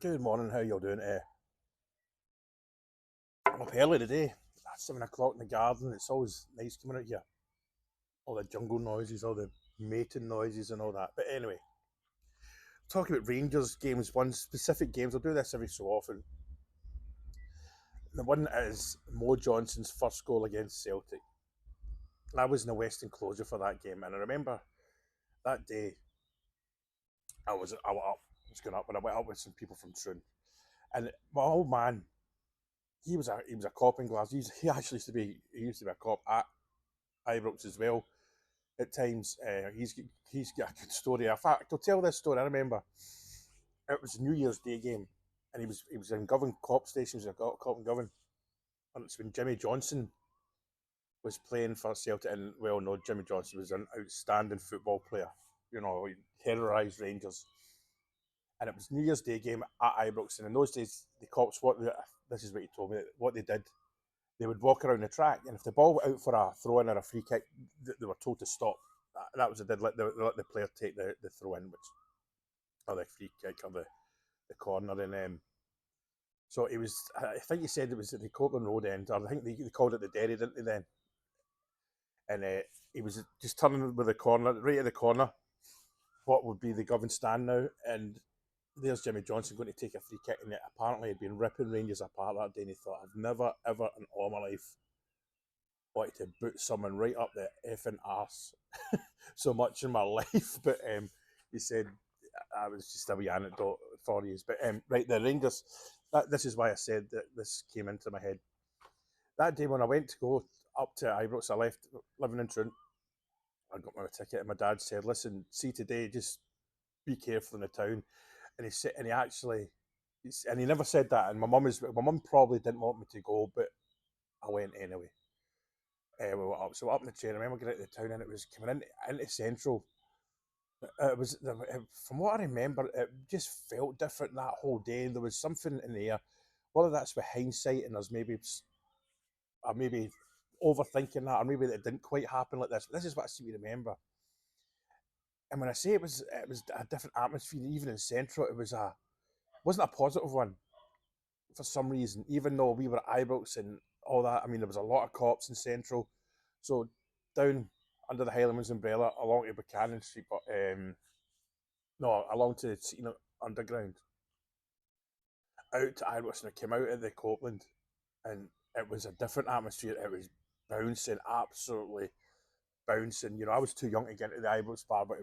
Good morning, how you all doing today? I'm up early today. 7 o'clock in the garden. It's always nice coming out here. All the jungle noises, all the mating noises and all that. But anyway, talking about Rangers games, one specific games, I'll do this every so often. The one is Mo Johnson's first goal against Celtic. I was in the West Enclosure for that game, and I remember that day I was going up, and I went up with some people from Troon. And my old man, he was a cop in Glasgow. He actually used to be a cop at Ibrox as well at times. He's got a good story. In fact, I'll tell this story. I remember it was a New Year's Day game, and he was in Govan Cop Station. He was a cop in Govan, and it's when Jimmy Johnson was playing for Celtic. And well, no, Jimmy Johnson was an outstanding football player. You know, he terrorised Rangers. And it was New Year's Day game at Ibrox. And in those days, the cops, this is what he told me, what they did, they would walk around the track, and if the ball went out for a throw in or a free kick, they were told to stop. That was it. They let the player take the throw in, which or the free kick or the corner, and so it was. I think he said it was at the Copeland Road end, or I think they called it the Derry, didn't they then? And he was just turning with the corner, right at the corner, what would be the Govan stand now, and there's Jimmy Johnson going to take a free kick, and apparently he'd been ripping Rangers apart that day, and he thought, I've never, ever in all my life wanted to boot someone right up the effing arse so much in my life. But he said, I was just a wee anecdote for you. But right, the Rangers, this is why I said that this came into my head. That day when I went to go up to Ibrox, I left living in Troon. I got my ticket, and my dad said, listen, see today, just be careful in the town. And he said, and he actually, and he never said that. And my mum probably didn't want me to go, but I went anyway. We went up, so up in the train. I remember getting to the town, and it was coming into Central. It was from what I remember, it just felt different that whole day. There was something in the air. Whether that's with hindsight, and there's maybe overthinking that, or maybe it didn't quite happen like this. But this is what I seem to remember. And when I say it was a different atmosphere, even in Central, wasn't a positive one for some reason. Even though we were at Ibrox and all that, I mean, there was a lot of cops in Central. So down under the Highlanders umbrella, along to Buchanan Street, but no, along to Underground, out to Ibrox, and I came out of the Copeland, and it was a different atmosphere. It was bouncing, absolutely bouncing. I was too young to get into the Ibrox bar, but